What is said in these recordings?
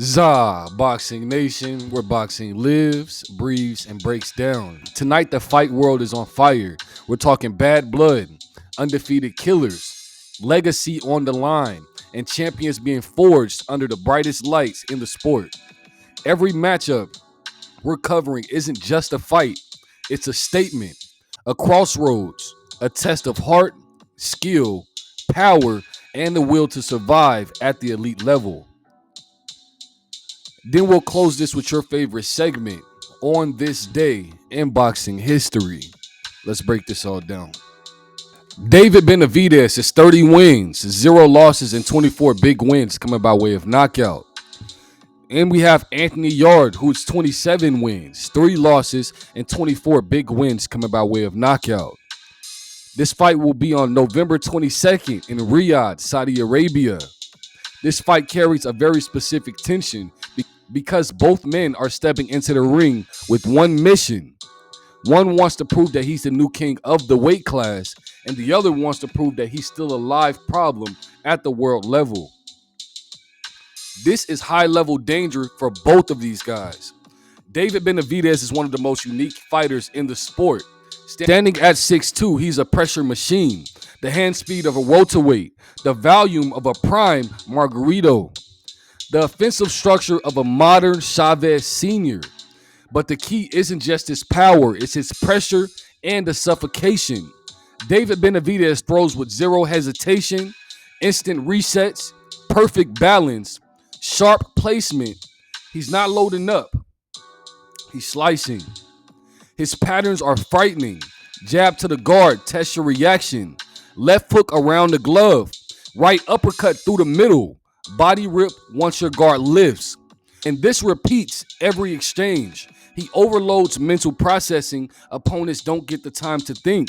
ZABoxingNation, where boxing lives, breathes, and breaks down. Tonight, the fight world is on fire. We're talking bad blood, undefeated killers, legacy on the line, and champions being forged under the brightest lights in the sport. Every matchup we're covering isn't just a fight, it's a statement, a crossroads, a test of heart, skill, power, and the will to survive at the elite level. Then we'll close this with your favorite segment, On This Day in Boxing History. Let's break this all down. David Benavidez is 30 wins, 0 losses, and 24 big wins coming by way of knockout. And we have Anthony Yarde, who's 27 wins, 3 losses, and 24 big wins coming by way of knockout. This fight will be on November 22nd in Riyadh, Saudi Arabia. This fight carries a very specific tension because both men are stepping into the ring with one mission. One wants to prove that he's the new king of the weight class, and the other wants to prove that he's still a live problem at the world level. This is high-level danger for both of these guys. David Benavidez is one of the most unique fighters in the sport. Standing at 6'2", he's a pressure machine, the hand speed of a welterweight, the volume of a prime Margarito, the offensive structure of a modern Chavez Sr. But the key isn't just his power, it's his pressure and the suffocation. David Benavidez throws with zero hesitation, instant resets, perfect balance, sharp placement. He's not loading up, he's slicing. His patterns are frightening. Jab to the guard, test your reaction. Left hook around the glove. Right uppercut through the middle. Body rip once your guard lifts. And this repeats every exchange. He overloads mental processing. Opponents don't get the time to think.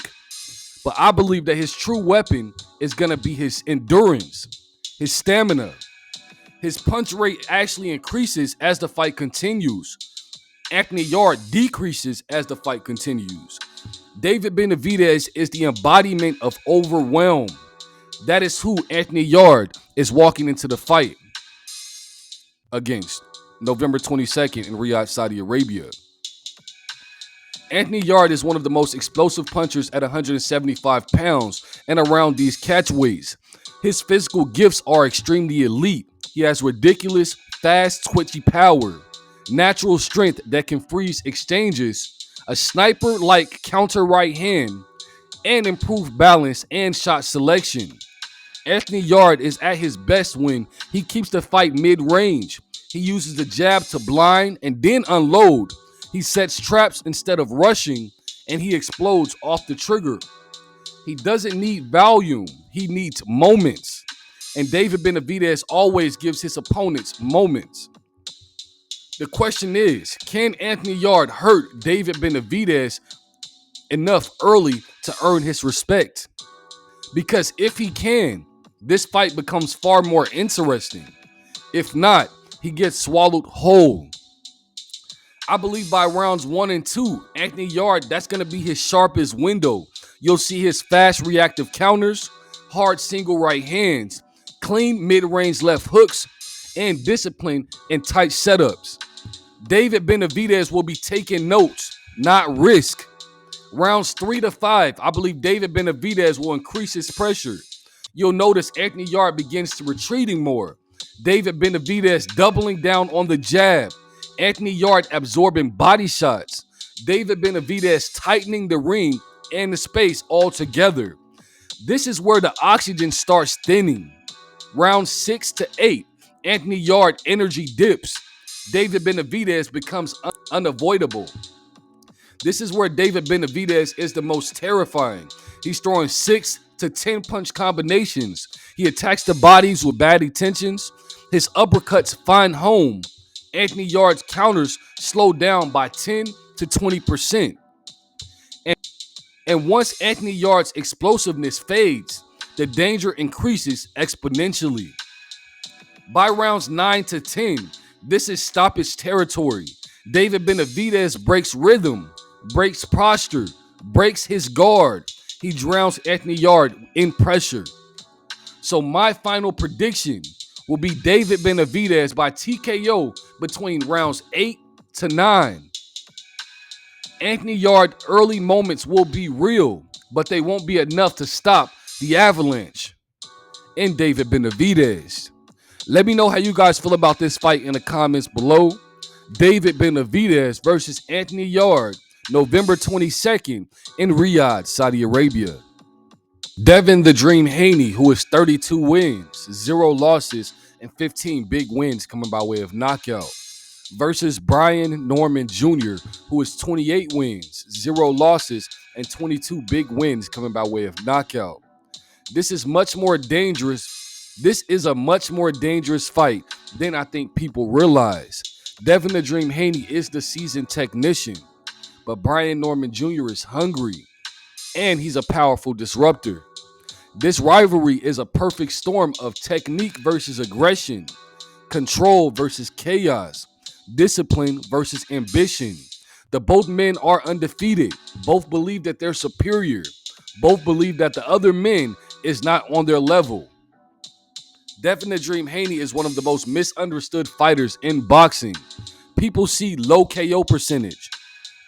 But I believe that his true weapon is going to be his endurance, his stamina. His punch rate actually increases as the fight continues. Anthony Yarde decreases as the fight continues. David Benavidez is the embodiment of overwhelm. That is who Anthony Yarde is walking into the fight against November 22nd in Riyadh, Saudi Arabia. Anthony Yarde is one of the most explosive punchers at 175 pounds and around these catch weights. His physical gifts are extremely elite. He has ridiculous, fast, twitchy power, natural strength that can freeze exchanges, a sniper-like counter right hand, and improved balance and shot selection. Anthony Yarde is at his best when he keeps the fight mid-range. He uses the jab to blind and then unload. He sets traps instead of rushing, and he explodes off the trigger. He doesn't need volume, he needs moments. And David Benavidez always gives his opponents moments. The question is, can Anthony Yarde hurt David Benavidez enough early to earn his respect? Because if he can, this fight becomes far more interesting. If not, he gets swallowed whole. I believe by rounds 1 and 2, Anthony Yarde, that's going to be his sharpest window. You'll see his fast reactive counters, hard single right hands, clean mid-range left hooks, and discipline in tight setups. David Benavidez will be taking notes, not risk. Rounds 3 to 5, I believe David Benavidez will increase his pressure. You'll notice Anthony Yarde begins to retreating more. David Benavidez doubling down on the jab. Anthony Yarde absorbing body shots. David Benavidez tightening the ring and the space altogether. This is where the oxygen starts thinning. Rounds 6 to 8, Anthony Yarde energy dips. David Benavidez becomes unavoidable. This is where David Benavidez is the most terrifying. He's throwing 6 to 10 punch combinations. He attacks the bodies with bad intentions. His uppercuts find home. Anthony Yarde's counters slow down by 10 to 20%. And once Anthony Yarde's explosiveness fades, the danger increases exponentially. By rounds 9 to 10, this is stoppage territory. David Benavidez breaks rhythm, breaks posture, breaks his guard. He drowns Anthony Yarde in pressure. So my final prediction will be David Benavidez by TKO between rounds 8 to 9. Anthony Yarde early moments will be real, but they won't be enough to stop the avalanche in David Benavidez. Let me know how you guys feel about this fight in the comments below. David Benavidez versus Anthony Yarde, November 22nd in Riyadh, Saudi Arabia. Devin the Dream Haney, who is 32 wins, 0 losses, and 15 big wins coming by way of knockout, versus Brian Norman Jr., who is 28 wins, 0 losses, and 22 big wins coming by way of knockout. This is much more dangerous. This is a much more dangerous fight than I think people realize. Devin the Dream Haney is the seasoned technician, but Brian Norman Jr. is hungry, and he's a powerful disruptor. This rivalry is a perfect storm of technique versus aggression, control versus chaos, discipline versus ambition. The both men are undefeated. Both believe that they're superior. Both believe that the other men is not on their level. Devin the Dream Haney is one of the most misunderstood fighters in boxing. People see low KO percentage,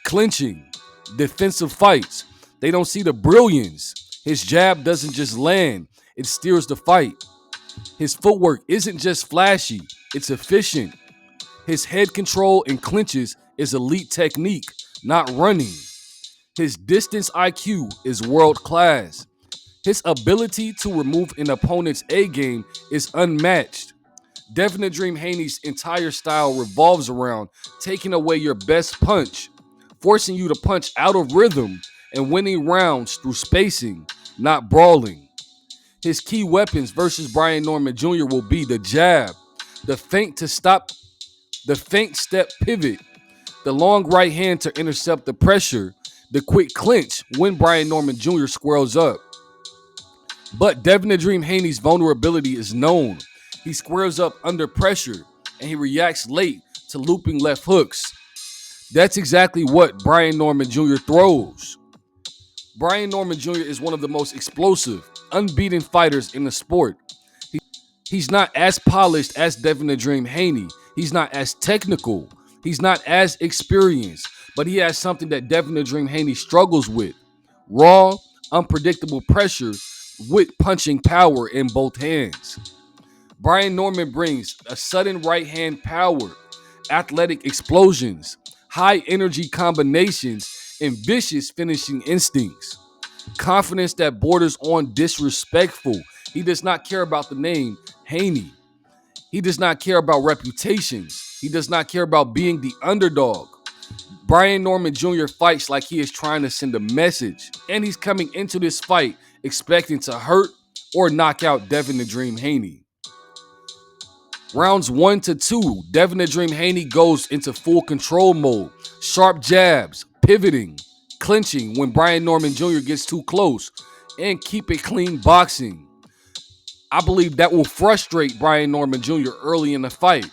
clinching, defensive fights. They don't see the brilliance. His jab doesn't just land, it steers the fight. His footwork isn't just flashy, it's efficient. His head control and clinches is elite technique, not running. His distance IQ is world class. His ability to remove an opponent's A game is unmatched. Devin the Dream Haney's entire style revolves around taking away your best punch, forcing you to punch out of rhythm, and winning rounds through spacing, not brawling. His key weapons versus Brian Norman Jr. will be the jab, the feint to stop, the feint step pivot, the long right hand to intercept the pressure, the quick clinch when Brian Norman Jr. squares up. But Devin the Dream Haney's vulnerability is known. He squares up under pressure, and he reacts late to looping left hooks. That's exactly what Brian Norman Jr. throws. Brian Norman Jr. is one of the most explosive, unbeaten fighters in the sport. He's not as polished as Devin the Dream Haney. He's not as technical. He's not as experienced, but he has something that Devin the Dream Haney struggles with. Raw, unpredictable pressure with punching power in both hands. Brian Norman brings a sudden right hand power, athletic explosions, high energy combinations, and vicious finishing instincts. Confidence that borders on disrespectful. He does not care about the name Haney. He does not care about reputations. He does not care about being the underdog. Brian Norman Jr. fights like he is trying to send a message, and he's coming into this fight expecting to hurt or knock out Devin the Dream Haney. Rounds 1 to 2, Devin the Dream Haney goes into full control mode. Sharp jabs, pivoting, clinching when Brian Norman Jr. gets too close, and keep it clean boxing. I believe that will frustrate Brian Norman Jr. early in the fight.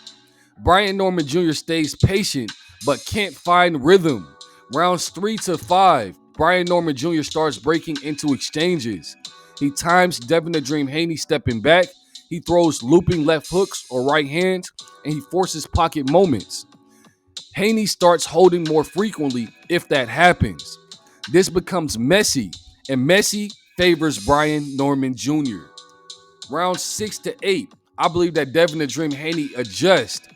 Brian Norman Jr. stays patient but can't find rhythm. Rounds 3 to 5, Brian Norman Jr. starts breaking into exchanges. He times Devin the Dream Haney stepping back. He throws looping left hooks or right hands, and he forces pocket moments. Haney starts holding more frequently if that happens. This becomes messy, and messy favors Brian Norman Jr. Rounds 6 to 8, I believe that Devin the Dream Haney adjusts.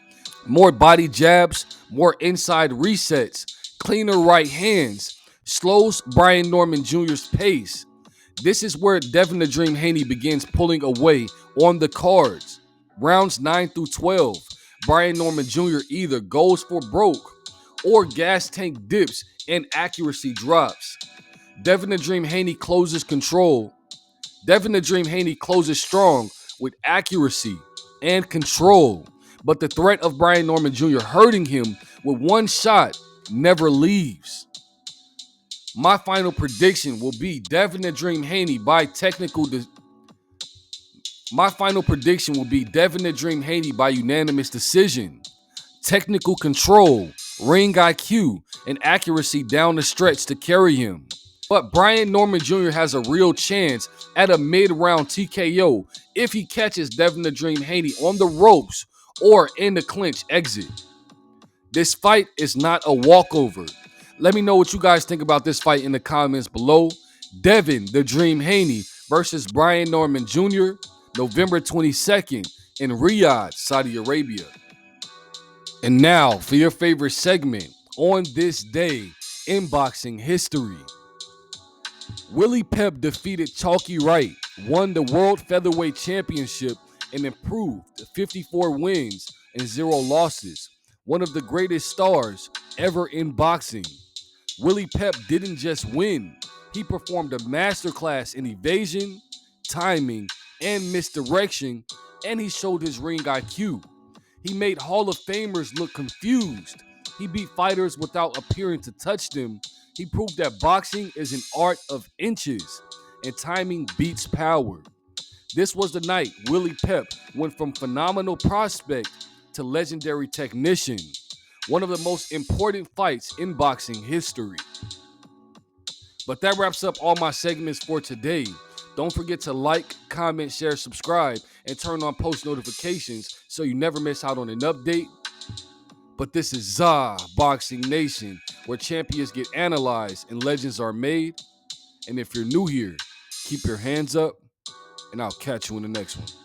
More body jabs, more inside resets, cleaner right hands, slows Brian Norman Jr.'s pace. This is where Devin the Dream Haney begins pulling away on the cards. Rounds 9 through 12, Brian Norman Jr. either goes for broke or gas tank dips and accuracy drops. Devin the Dream Haney closes control. Devin the Dream Haney closes strong with accuracy and control, but the threat of Brian Norman Jr. hurting him with one shot never leaves. My final prediction will be Devin the Dream Haney by unanimous decision. Technical control, ring IQ, and accuracy down the stretch to carry him. But Brian Norman Jr. has a real chance at a mid-round TKO if he catches Devin the Dream Haney on the ropes or in the clinch exit. This fight is not a walkover. Let me know what you guys think about this fight in the comments below. Devin the Dream Haney versus Brian Norman Jr., November 22nd in Riyadh, Saudi Arabia. And now for your favorite segment, On This Day in Boxing History. Willie Pep defeated Chalky Wright, won the World Featherweight Championship, and improved to 54 wins and 0 losses. One of the greatest stars ever in boxing. Willie Pep didn't just win, he performed a masterclass in evasion, timing, and misdirection, and he showed his ring IQ. He made Hall of Famers look confused. He beat fighters without appearing to touch them. He proved that boxing is an art of inches, and timing beats power. This was the night Willie Pep went from phenomenal prospect to legendary technician. One of the most important fights in boxing history. But that wraps up all my segments for today. Don't forget to like, comment, share, subscribe, and turn on post notifications so you never miss out on an update. But this is ZABoxingNation, where champions get analyzed and legends are made. And if you're new here, keep your hands up, and I'll catch you in the next one.